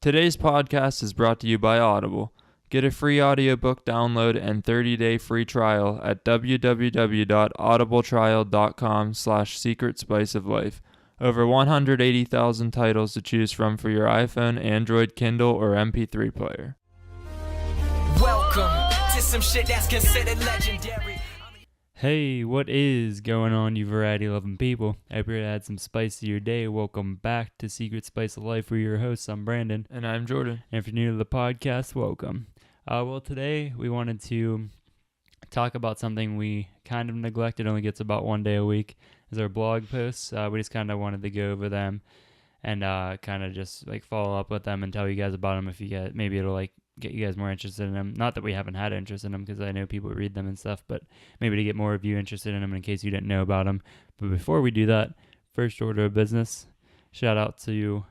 Today's podcast is brought to you by Audible. Get a free audiobook download and 30-day free trial at www.audibletrial.com/secretspiceoflife. Over 180,000 titles to choose from for your iPhone, Android, Kindle, or MP3 player. Welcome to some shit that's considered legendary. Hey, what is going on, you variety-loving people? I hope you're had some spice to your day. Welcome back to Secret Spice of Life. We're your hosts. I'm Brandon. And I'm Jordan. And if you're new to the podcast, welcome. Well, today we wanted to talk about something we kind of neglected. Only gets about one day a week. Is our blog posts. We just kind of wanted to go over them and kind of just like follow up with them and tell you guys about them. If you get, maybe it'll like get you guys more interested in them. Not that we haven't had interest in them, because I know people read them and stuff, but maybe to get more of you interested in them in case you didn't know about them. But before we do that, first order of business, shout out to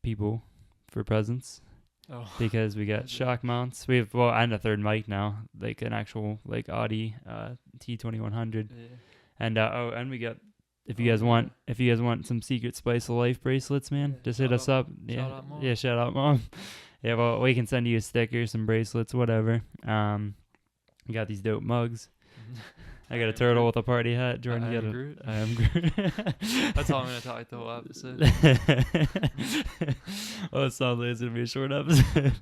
people for presents. Oh. Because we got shock mounts. We have, well, and a third mic now, like an actual like Audi T2100. Yeah. And and we got, if you guys want some Secret Spice of Life bracelets, man, just hit us up. Yeah, Shout out, Mom. Yeah, shout out, Mom. Yeah, well, we can send you a sticker, some bracelets, whatever. We got these dope mugs. I got a turtle with a party hat. Jordan, I you am got a Groot. I am Groot. That's all I'm going to talk the whole episode. Oh, it sounds like it's going to be a short episode.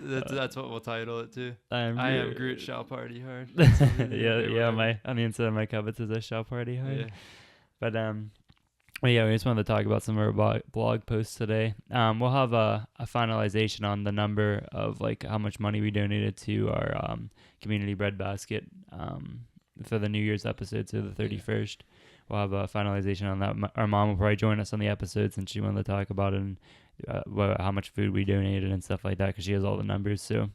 That's what we'll title it too. I am Groot shall party hard. yeah, on the inside of my cup it says I shall party hard. Yeah. But well, yeah, we just wanted to talk about some of our blog posts today. We'll have a finalization on the number of like how much money we donated to our community breadbasket for the New Year's episode, so the 31st. We'll have a finalization on that. Our mom will probably join us on the episode since she wanted to talk about it and how much food we donated and stuff like that, because she has all the numbers. So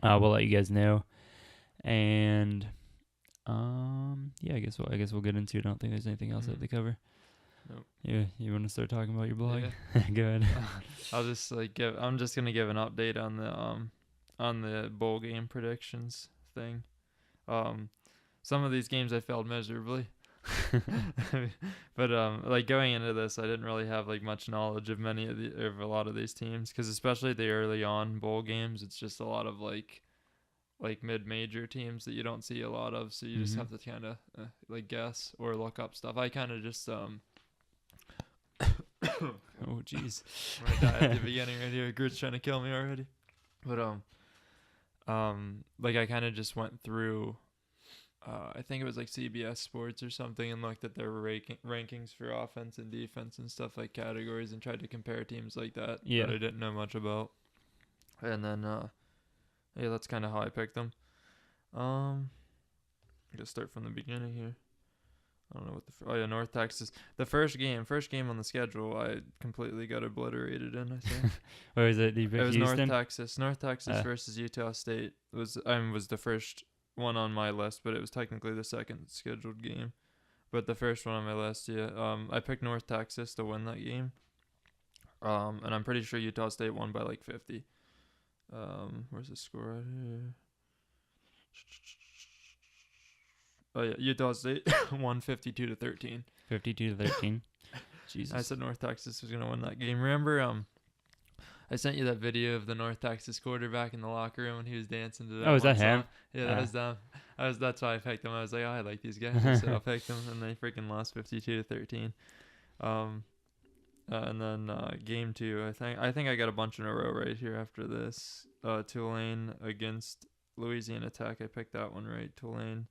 we'll let you guys know. And yeah, I guess we'll get into it. I don't think there's anything else I have to cover. Nope. Yeah, you want to start talking about your blog? Yeah. Go ahead. I'll just I'm just gonna give an update on the bowl game predictions thing. Some of these games I failed miserably. But like going into this, I didn't really have like much knowledge of a lot of these teams, because especially the early on bowl games, it's just a lot of like mid-major teams that you don't see a lot of, so you just have to kind of like guess or look up stuff. I kind of just Oh jeez. I'm gonna die at the beginning right here. Groot's trying to kill me already. But like I kind of just went through I think it was like CBS Sports or something, and looked at their rankings for offense and defense and stuff, like categories, and tried to compare teams like that that I didn't know much about. And then yeah, that's kind of how I picked them. I'm gonna start from the beginning here. I don't know what North Texas. The first game on the schedule, I completely got obliterated in, I think. Where is it? It was Houston? North Texas versus Utah State. Was the first one on my list, but it was technically the second scheduled game. But the first one on my list, yeah. I picked North Texas to win that game. And I'm pretty sure Utah State won by like 50. Where's the score right here? Oh yeah, Utah State won 52-13. 52-13. Jesus. I said North Texas was gonna win that game. Remember, I sent you that video of the North Texas quarterback in the locker room when he was dancing to that. Oh, is one that him? song? Yeah, that was them. That's why I picked them. I was like, oh, I like these guys, so I picked them, and they freaking lost 52-13. And then game 2, I think I got a bunch in a row right here after this. Tulane against Louisiana Tech. I picked that one right. Tulane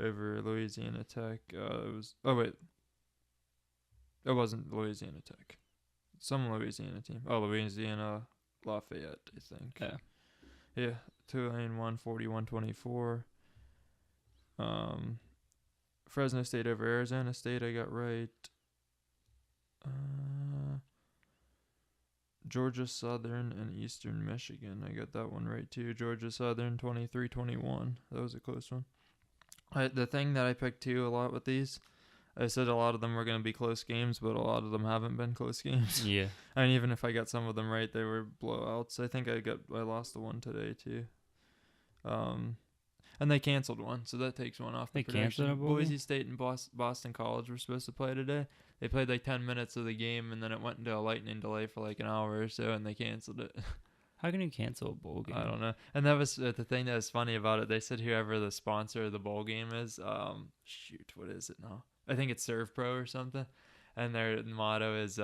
over Louisiana Tech. It wasn't Louisiana Tech. Some Louisiana team. Oh, Louisiana Lafayette, I think. Yeah. Tulane won 41-24. Fresno State over Arizona State, I got right. Georgia Southern and Eastern Michigan, I got that one right too. Georgia Southern 23-21. That was a close one. The thing that I picked too a lot with these, I said a lot of them were going to be close games, but a lot of them haven't been close games. Yeah. I mean, even if I got some of them right, they were blowouts. I think I lost the one today too. And they canceled one, so that takes one off the They canceled production. a bowl Boise game? State and Boston College were supposed to play today. They played like 10 minutes of the game, and then it went into a lightning delay for like an hour or so, and they canceled it. How can you cancel a bowl game? I don't know. And that was the thing that was funny about it. They said whoever the sponsor of the bowl game is, shoot, what is it now? I think it's Serve Pro or something. And their motto is,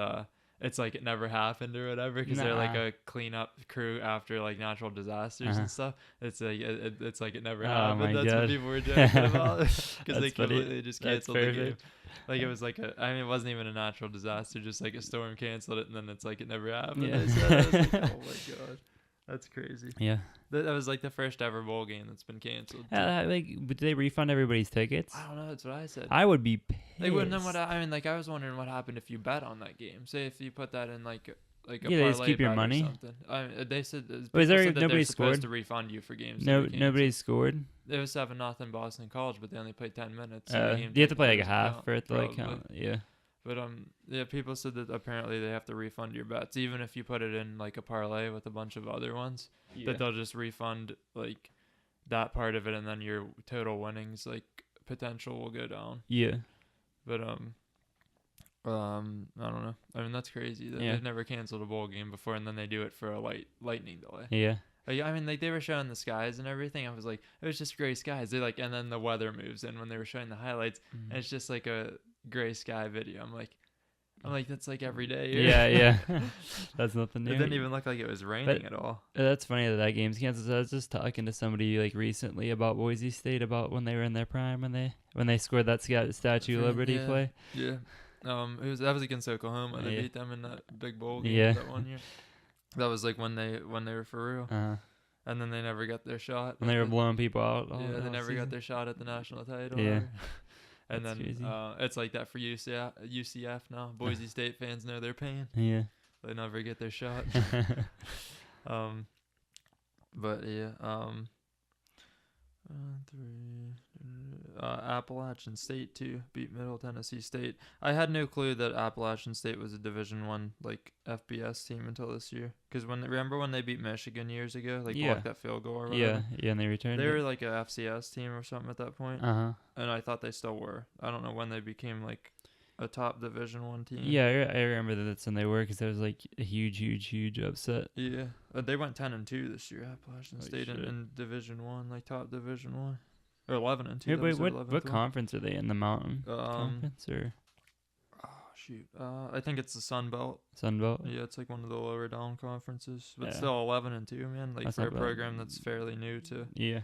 it's like it never happened or whatever, because they're like Nah. a cleanup crew after like natural disasters Uh-huh. and stuff. It's like it's like it never Oh happened. my That's what God. people were joking about, because they That's funny. completely just That's canceled the game. perfect. Like it was like I mean, it wasn't even a natural disaster, just like a storm canceled it, and then it's like it never happened. Yeah. They said. I was like, oh my God, that's crazy. Yeah. That was like the first ever bowl game that's been canceled. too. But did they refund everybody's tickets? I don't know. That's what I said. I would be pissed. They wouldn't know what I mean. Like I was wondering what happened if you bet on that game. Say if you put that in like a Yeah, they just parlay keep your bet or money? something. They said Was people there- said that nobody they're supposed scored? to refund you for games. that No, are canceled. nobody scored. It was 7-0 Boston College, but they only played 10 minutes. so the game You have to play like a technically half doesn't for it to like probably. count. Yeah. But yeah, people said that apparently they have to refund your bets, even if you put it in like a parlay with a bunch of other ones. That they'll just refund like that part of it, and then your total winnings like potential will go down. Yeah. But I don't know. I mean, that's crazy. Yeah. They've never canceled a bowl game before, and then they do it for a lightning delay. Yeah. I mean, like they were showing the skies and everything. I was like, it was just gray skies. They like, and then the weather moves in when they were showing the highlights, Mm-hmm. and it's just like a gray sky video. I'm like, that's like every day. Here. Yeah, yeah. That's nothing new. It didn't even look like it was raining at all. That's funny that game's canceled. So I was just talking to somebody like recently about Boise State, about when they were in their prime, when they scored that Statue of Liberty Yeah. play. Yeah. That was against Oklahoma. They Yeah. beat them in that big bowl game Yeah. that 1 year. That was like when they were for real. Uh-huh. And then they never got their shot. When they were at the- blowing people out. Yeah, they all never season. got their shot at the national title. Yeah. And That's then crazy. it's like that for UCF now. Boise State fans know their pain. Yeah. They never get their shot. But yeah. Appalachian State too beat Middle Tennessee State. I had no clue that Appalachian State was a Division I like FBS team until this year. Because remember when they beat Michigan years ago, like Yeah. blocked that field goal or Yeah. whatever. Yeah, and they returned They it. were like a FCS team or something at that point, Uh-huh. and I thought they still were. I don't know when they became like a top Division I team. Yeah, I remember that that's when they were, because there was like a huge upset. Yeah, they went 10-2 this year. Appalachian Holy State shit. in Division I, like top Division I, or 11-2. Yeah, that wait, was their what 11th one. conference are they in? The Mountain Um, Conference or oh shoot, I think it's the Sun Belt. Sun Belt? Yeah, it's like one of the lower down conferences, but Yeah. still 11-2, man. Like That's for a not bad. program that's fairly new to Yeah.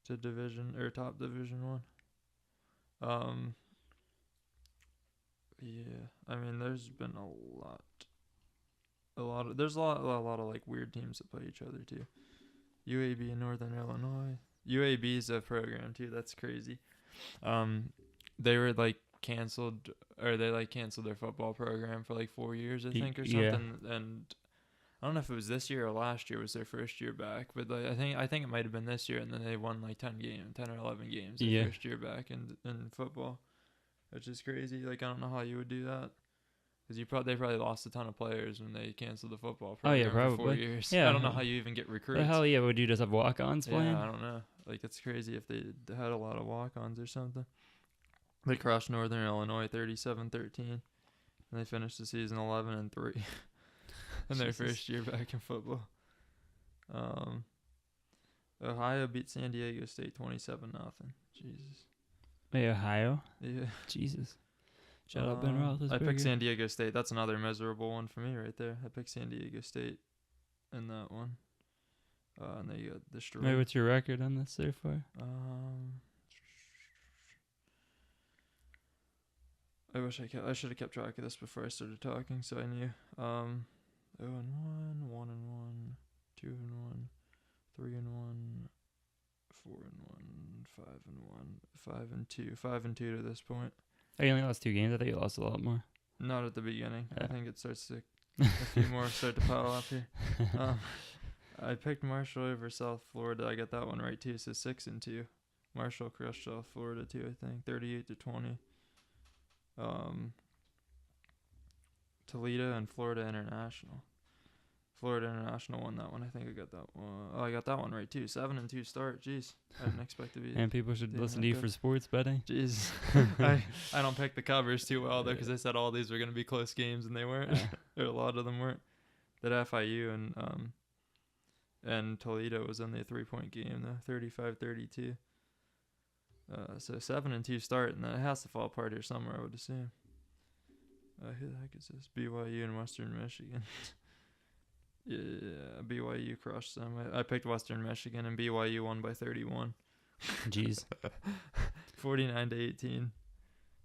Division or top Division I. Yeah, I mean, there's been a lot of like weird teams that play each other too. UAB in Northern Illinois. UAB is a program too. That's crazy. They were like canceled, or they like canceled their football program for like 4 years, I think, or Yeah. something. And I don't know if it was this year or last year was their first year back, but like, I think it might have been this year, and then they won like 10 or 11 games their Yeah. first year back in football, which is crazy. Like I don't know how you would do that, because they probably lost a ton of players when they canceled the football Oh, yeah, program for 4 probably. years. Yeah. I don't know how you even get recruits. The hell yeah, would you just have walk-ons playing? Yeah, I don't know. Like it's crazy if they had a lot of walk-ons or something. They crushed Northern Illinois 37-13, and they finished the season 11-3 in their Jesus. first year back in football. Ohio beat San Diego State 27-0. Jesus. Wait, Ohio? Yeah. Jesus. Shout out Ben Roethlisberger. I picked San Diego State. That's another miserable one for me right there. I picked San Diego State in that one. And they got destroyed. Wait, what's your record on this so far? I wish I should have kept track of this before I started talking, so I knew. 0-1, 1-1, 2-1, 3-1, 4-1, 5-1, 5-2, 5-2 to this point. Oh, you only lost 2 games? I thought you lost a lot more. Not at the beginning. I Yeah. think it starts to a few more start to pile up here. I picked Marshall over South Florida. I got that one right too. So 6-2. Marshall crushed South Florida too. I think 38-20. Toledo and Florida International. Florida International won that one. I think I got that one. Oh, I got that one right too. 7-2 start. Jeez, I didn't expect to be. And people should doing listen that to you good. for sports betting. Jeez, I don't pick the covers too well though, because I said all these were gonna be close games and they weren't. Or a lot of them weren't. That FIU and Toledo was only a 3-point game though, 35-32. So 7-2 start, and then it has to fall apart here somewhere, I would assume. Who the heck is this? BYU and Western Michigan. Yeah, BYU crushed them. I picked Western Michigan, and BYU won by 31. Jeez. 49-18.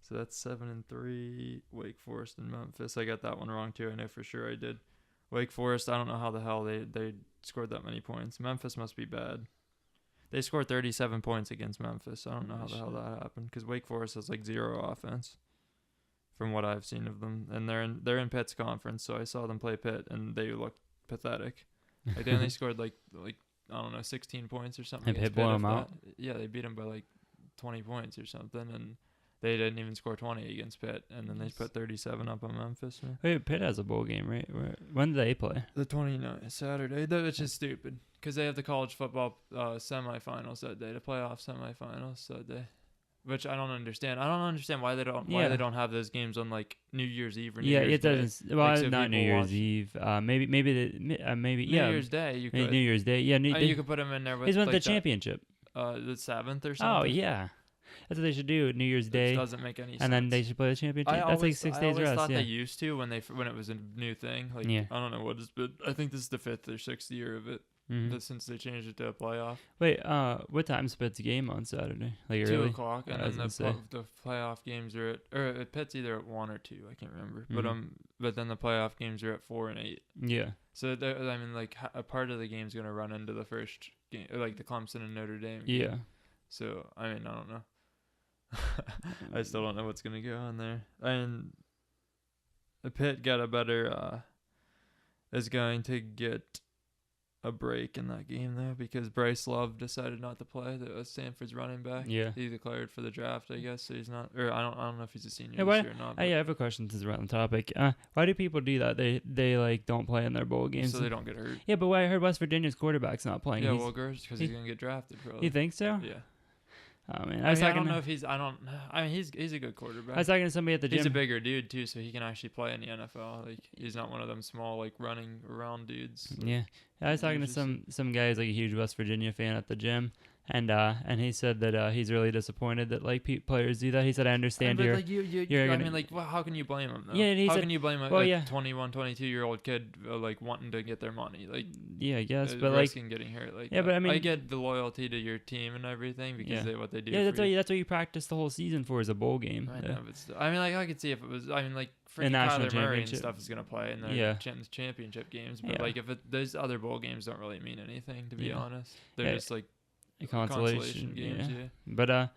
So that's 7-3. Wake Forest and Memphis. I got that one wrong too. I know for sure I did. Wake Forest, I don't know how the hell they scored that many points. Memphis must be bad. They scored 37 points against Memphis. I don't know how the hell that happened, because Wake Forest has like 0 offense from what I've seen of them. And they're in Pitt's conference, so I saw them play Pitt, and they looked pathetic. Like they only scored like I don't know, 16 points or something. And against Pitt blew Pitt, them if out? that. Yeah, they beat them by like 20 points or something, and they didn't even score 20 against Pitt, and then they put 37 up on Memphis. Man. Wait, Pitt has a bowl game, right? When do they play? The 29th, Saturday. Which is stupid, because they have the college football semifinals that day, the playoff semifinals that day. Which I don't understand. I don't understand why they don't have those games on like New Year's Eve or New Year's it Day. doesn't. Well, Like, so not New people Year's watch- Eve. Maybe New yeah. Year's Day, you New could. Year's Day. Yeah, You could put them in there with he's won like the championship. the 7th or something. Oh yeah, that's what they should do. New Year's Day, Which doesn't make any sense. and then they should play the championship. That's like 6 I days always rest. thought Yeah. they used to when it was a new thing. Like Yeah. I don't know what it's been. I think this is the 5th or 6th year of it. Mhm. Since they changed it to a playoff. Wait, what time's Pitt's game on Saturday? Like 2 early? o'clock, and I was then gonna say. the playoff games are at Pitt's either at 1 or 2. I can't remember. Mhm. But then the playoff games are at 4 and 8. Yeah. So I mean, like a part of the game's gonna run into the first game, like the Clemson and Notre Dame. Game. Yeah. So I mean, I don't know. I still don't know what's gonna go on there. And the Pitt got a better. Is going to get a break in that game though, because Bryce Love decided not to play. That was Stanford's running back. Yeah. He declared for the draft, I guess. So he's not. Or I don't know if he's a senior Yeah, this year or not. I have a question since we're on the topic. Why do people do that? They like don't play in their bowl games. so they don't get hurt. Yeah, but why I heard West Virginia's quarterback's not playing. Yeah, He's- well, because he's gonna get drafted probably. you think so? Yeah. Oh man, I talking don't to- know if he's. I don't. I mean, he's a good quarterback. I was talking to somebody at the He's a gym. bigger dude too, so he can actually play in the NFL. Like he's not one of them small like running around dudes. Yeah, I was talking to usually some guy who's like a huge West Virginia fan at the gym, and he said that he's really disappointed that like players do that. He said, I understand But you're like you're I gonna- mean, like, well, how can you blame him though? Yeah, and he how said- can you blame a well, like, yeah. 21, 22-year-old kid like wanting to get their money? Like, yeah, I guess, but like risking getting hurt. Like, Yeah, but I mean- I get the loyalty to your team and everything because Yeah. what they do. yeah, for that's what you practice the whole season for is a bowl game. I know, but still, I mean, like I could see if it was. I mean, like freaking national Kyler Murray and championship. stuff is gonna play in the Yeah. championship games, but Yeah. like if those other bowl games don't really mean anything, to be Yeah. honest, they're Yeah. just like A consolation consolation games. yeah. Yeah.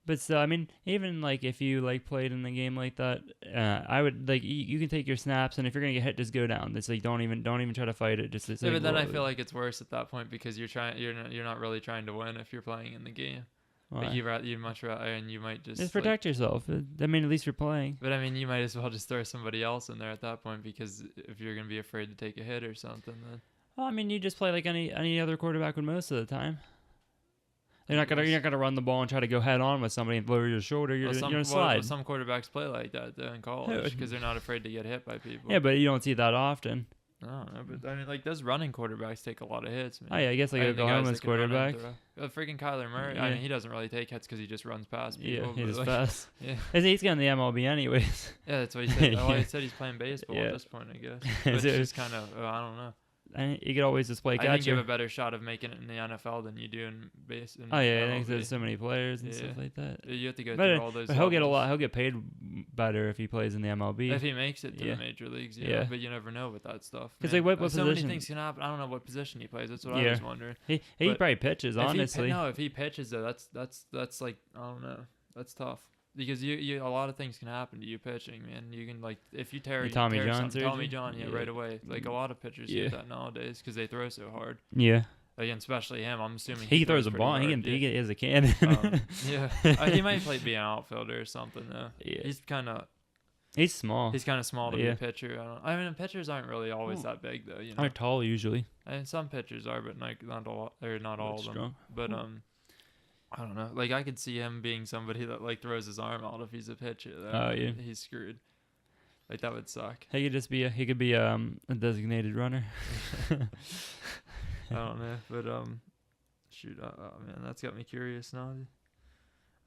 But still, I mean, even like if you like played in the game like that, I would like you can take your snaps, and if you're gonna get hit, just go down. It's like don't even try to fight it. Just it's Yeah, like, but then I whoa. feel like it's worse at that point because you're not really trying to win if you're playing in the game. Why? Like you'd much rather, and you might just Just like- protect yourself. I mean, at least you're playing. but I mean, you might as well just throw somebody else in there at that point because if you're gonna be afraid to take a hit or something, then Well, I mean, you just play like any other quarterback would most of the time. You're not gonna run the ball and try to go head on with somebody and lower your shoulder. You're gonna slide. Some quarterbacks play like that though in college because they're not afraid to get hit by people. Yeah, but you don't see that often. I don't know, but I mean, like those running quarterbacks take a lot of hits. Man. Oh yeah, I guess like I mean, the guys Oklahoma's that can run and quarterback. throw. Freaking Kyler Murray. I Yeah. mean, he doesn't really take hits because he just runs past Yeah, people. he's but, like, fast. Yeah, He's getting the MLB anyways. yeah, that's what he said. Oh, Yeah. he said he's playing baseball Yeah. at this point, I guess. Which is kind of, I don't know. And you could always just play I think you catcher. have a better shot of making it in the NFL than you do in base. In Oh yeah, I MLB. think there's so many players and Yeah. stuff like that. You have to go But, through all those. But he'll get a levels. lot. He'll get paid better if he plays in the MLB. If he makes it to Yeah. the major leagues, yeah. Yeah. But you never know with that stuff. 'Cause, man. like, what so many position- things can happen. I don't know what position he plays. That's what I Yeah. was wondering. he but probably pitches honestly. If he pitches though, that's like I don't know. That's tough. Because you a lot of things can happen to you pitching, man. You can like if you tear Like Tommy tear John something- Tommy surgery? John, yeah, Yeah. right away. Like a lot of pitchers Yeah. get that nowadays because they throw so hard. Yeah, Like, and especially him. I'm assuming he throws a pretty ball. He hard, can. yeah. He has a cannon. Yeah, he might be an outfielder or something though. Yeah. He's kind of. He's small. He's kind of small to be Yeah. a pitcher. I mean, pitchers aren't really always that big though. You know, They're tall usually. I mean, some pitchers are, but like not all, or not all of them. Strong. But I don't know. Like I could see him being somebody that like throws his arm out if he's a pitcher. Oh, yeah. He's screwed. Like that would suck. He could just be a designated runner. I don't know, but shoot, oh man, that's got me curious now.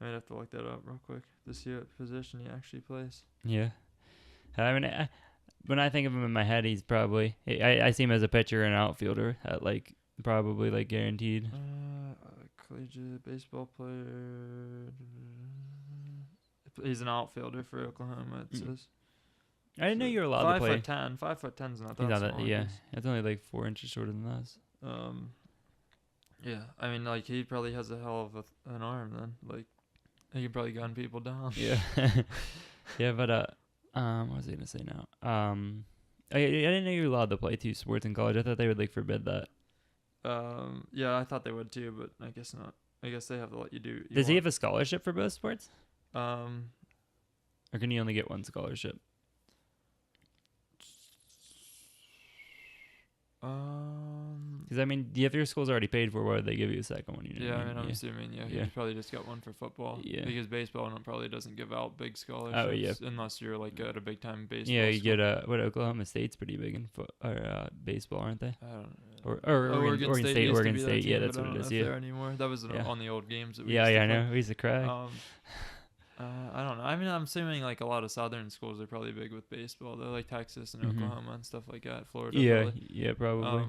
I might have to look that up real quick to see what position he actually plays. Yeah. I mean, when I think of him in my head, he's probably I see him as a pitcher and outfielder at like probably like guaranteed. Collegiate baseball player. He's an outfielder for Oklahoma. It says. I didn't know you were allowed to play. 5'10". 5'10's not that He's not small. that, yeah, it's only like 4 inches shorter than us. Yeah. I mean, like he probably has a hell of an arm then. Like he could probably gun people down. Yeah. Yeah, but what was I gonna say now? I didn't know you were allowed to play 2 sports in college. I thought they would like forbid that. Yeah, I thought they would too, but I guess not. I guess they have to let you do. Does he have a scholarship for both sports? Or can you only get one scholarship? Because I mean, if your school's already paid for, why would they give you a second one? You know yeah, what I mean, I'm yeah. assuming, yeah, Yeah. he probably just got one for football. Yeah. Because baseball probably doesn't give out big scholarships unless you're like at a big time baseball. Yeah, you school. get Oklahoma State's pretty big in baseball, aren't they? I don't know. Or Oregon State. Oregon used to be that State. team, Yeah, that's but what I it don't is. know if Yeah. they're anymore. That was Yeah. on the old games that we Yeah, used I to know. He's a crack. I don't know. I mean, I'm assuming like a lot of southern schools are probably big with baseball. They're like Texas and Oklahoma and stuff like that. Florida. Yeah, probably. yeah, probably.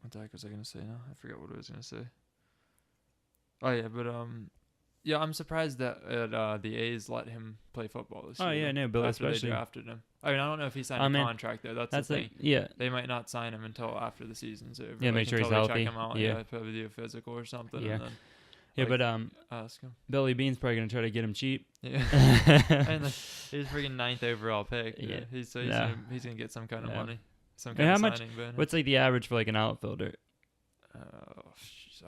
What the heck was I gonna say now? I forgot what I was gonna say. Oh yeah, but yeah, I'm surprised that the A's let him play football this year. Oh yeah, no, but after especially they drafted him. I mean, I don't know if he signed a contract though. That's the thing. like, yeah. They might not sign him until after the season's over. Yeah, like, make sure he's until they healthy. Check him out. Yeah. Probably do a physical or something. Yeah. And then, Yeah, like, but ask him. Billy Bean's probably gonna try to get him cheap. Yeah. I mean, like, he's freaking 9th overall pick. Yeah. He's Yeah. he's gonna get some kind of Yeah. money, some And kind how of much- signing bonus. What's like the average for like an outfielder?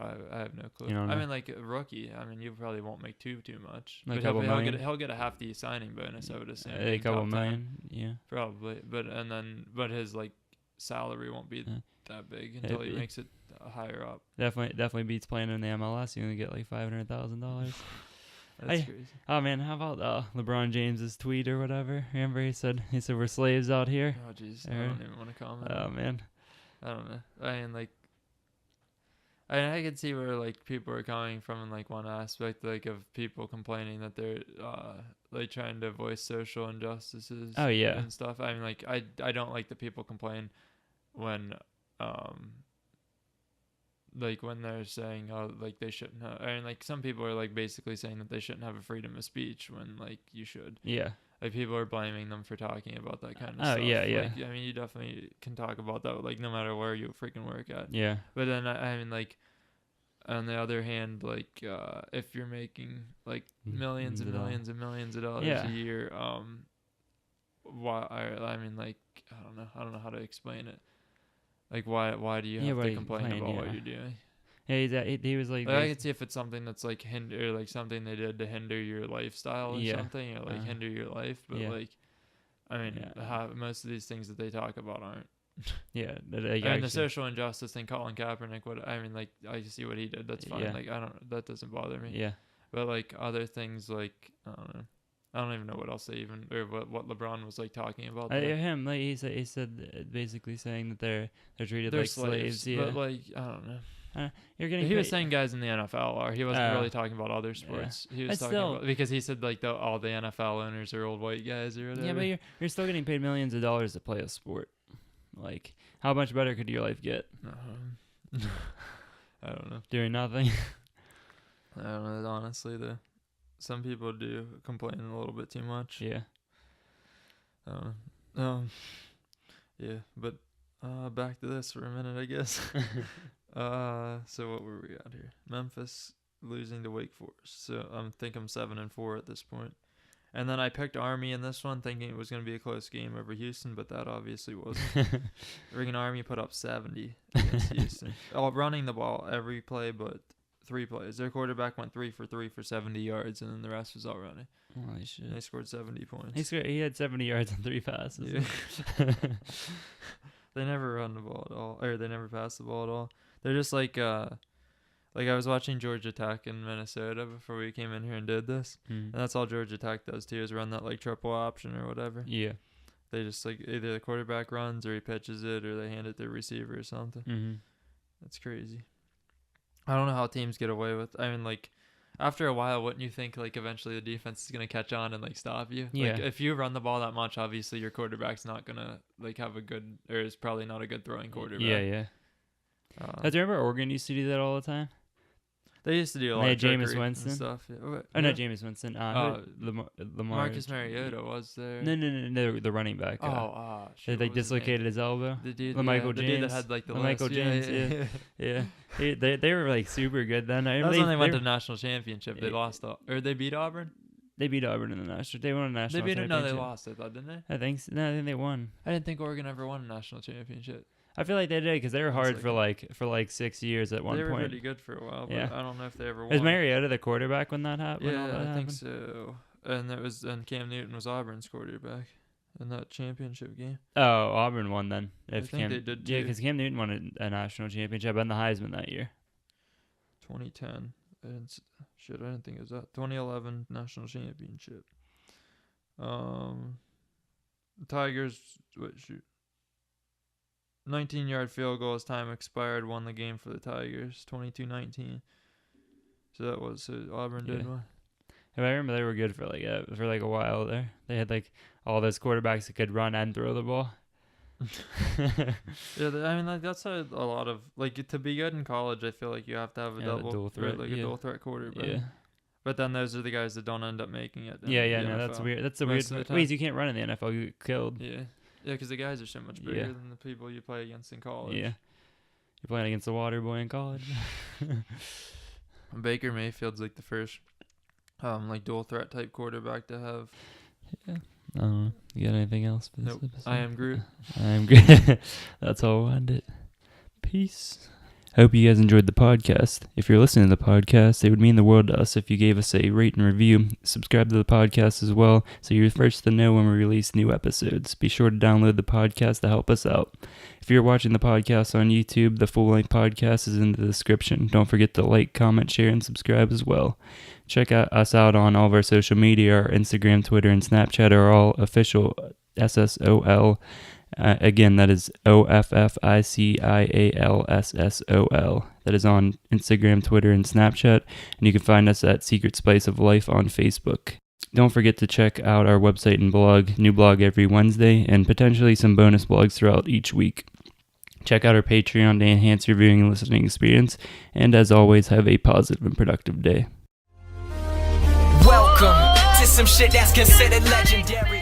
I have no clue. You don't I know? mean, like a rookie. I mean, you probably won't make too much. Like But a couple million? he'll get a hefty signing bonus. I would assume. A in couple top 10, million. Yeah. probably. But his like salary won't be Yeah. that big until he It'd be- makes it higher up. Definitely beats playing in the MLS. You only get like $500,000. That's crazy. Oh man, how about LeBron James's tweet or whatever? Remember he said we're slaves out here. Oh jeez, I Alright. don't even want to comment. Oh man. I don't know. I mean, like, I could see where like people are coming from in like one aspect, like of people complaining that they're like trying to voice social injustices. Oh, yeah. and stuff. I mean, like I don't like that people complain when like when they're saying like they shouldn't have. I mean, like some people are like basically saying that they shouldn't have a freedom of speech when like you should. Yeah. Like people are blaming them for talking about that kind of Oh, stuff. yeah, yeah. Like, I mean, you definitely can talk about that, like no matter where you freaking work at. Yeah. But then I mean, like on the other hand, like if you're making like millions and millions and millions of dollars Yeah. a year, why? I mean, like I don't know how to explain it. Like why do you have why to you complain complain, about what yeah. you're doing? Yeah, he was like, Like, I could see if it's something that's like hinder, like something they did to hinder your lifestyle or Yeah. something, or like hinder your life. But yeah. like, I mean, Yeah. most of these things that they talk about aren't. yeah. I mean, the social injustice thing, Colin Kaepernick. Like I see what he did. That's fine. Yeah. Like that doesn't bother me. Yeah. But like other things, like I don't know. I don't even know what else they even or what LeBron was like talking about. there. Him, like he said basically saying that they're treated They're like slaves. Yeah. But like I don't know. You're getting. He was saying guys in the NFL are. He wasn't Oh. really talking about other sports. He was But talking still- about because he said like all the NFL owners are old white guys or whatever. Yeah, but you're still getting paid millions of dollars to play a sport. Like, how much better could your life get? I don't know. Doing nothing. I don't know. Honestly, some people do complain a little bit too much. Yeah. I don't know. Yeah, but back to this for a minute, I guess. So what were we at here? Memphis losing to Wake Forest. So I think I'm 7-4 at this point. And then I picked Army in this one, thinking it was going to be a close game over Houston, but that obviously wasn't. Friggin' Army put up 70 against Houston. Running the ball every play, but 3 plays. Their quarterback went 3 for 3 for 70 yards, and then the rest was all running. Holy shit. And they scored 70 points. He had 70 yards on 3 passes. Yeah. They never run the ball at all, or they never pass the ball at all. They're just like I was watching Georgia Tech in Minnesota before we came in here and did this, and that's all Georgia Tech does too, is run that like triple option or whatever. Yeah. They just like either the quarterback runs or he pitches it or they hand it to the receiver or something. Mm-hmm. That's crazy. I don't know how teams get away with. I mean, like, after a while, wouldn't you think like eventually the defense is gonna catch on and like stop you? Yeah. Like, if you run the ball that much, obviously your quarterback's not gonna like have a good, or is probably not a good throwing quarterback. Yeah. Do you remember Oregon used to do that all the time? They used to do a lot They of had Jameis trickery Winston. and stuff. Yeah. Oh, not Jameis Winston. Lamar. Marcus Mariota was there. No, the running back. Shit, They what was his dislocated name? his elbow. The dude, Michael the James. dude that had like the Michael list. James, yeah. They were like super good then. That was when they went to the national championship. They lost, or they beat Auburn. They beat Auburn in the national. They won a national. They beat them. championship. No, they lost. I thought, didn't they? I think so. No, I think they won. I didn't think Oregon ever won a national championship. I feel like they did because they were hard for like 6 years at one They point. were pretty good for a while, but Yeah. I don't know if they ever won. Was Mariota the quarterback when that happened? Yeah, I think so. And Cam Newton was Auburn's quarterback in that championship game. Oh, Auburn won then. I think they did Yeah, too. because Cam Newton won a national championship and the Heisman that year. 2010. And shit, I didn't think it was that. 2011 national championship. The Tigers, 19-yard field goal as time expired, won the game for the Tigers, 22-19. So that was Auburn did one. I remember they were good for like a while there. They had like all those quarterbacks that could run and throw the ball. Yeah, I mean, like, that's a lot of, like, to be good in college, I feel like you have to have a dual threat, a dual threat quarterback. Yeah. But then those are the guys that don't end up making it. That's weird. That's the weird. Most of the time. Wait, you can't run in the NFL. You get killed. Yeah, because the guys are so much bigger than the people you play against in college. Yeah. You're playing against the water boy in college. Baker Mayfield's like the first, like dual threat type quarterback to have. Yeah. I don't know. You got anything else for this episode? I am Groot. I am Groot. That's all I wanted. Peace. I hope you guys enjoyed the podcast. If you're listening to the podcast, it would mean the world to us if you gave us a rate and review. Subscribe to the podcast as well, so you're first to know when we release new episodes. Be sure to download the podcast to help us out. If you're watching the podcast on YouTube, the full-length podcast is in the description. Don't forget to like, comment, share, and subscribe as well. Check us out on all of our social media. Our Instagram, Twitter, and Snapchat are all official SSOL. Again, that is OFFICIALSSOL. That is on Instagram, Twitter, and Snapchat. And you can find us at Secret Spice of Life on Facebook. Don't forget to check out our website and blog. New blog every Wednesday, and potentially some bonus blogs throughout each week. Check out our Patreon to enhance your viewing and listening experience. And as always, have a positive and productive day. Welcome to some shit that's considered legendary.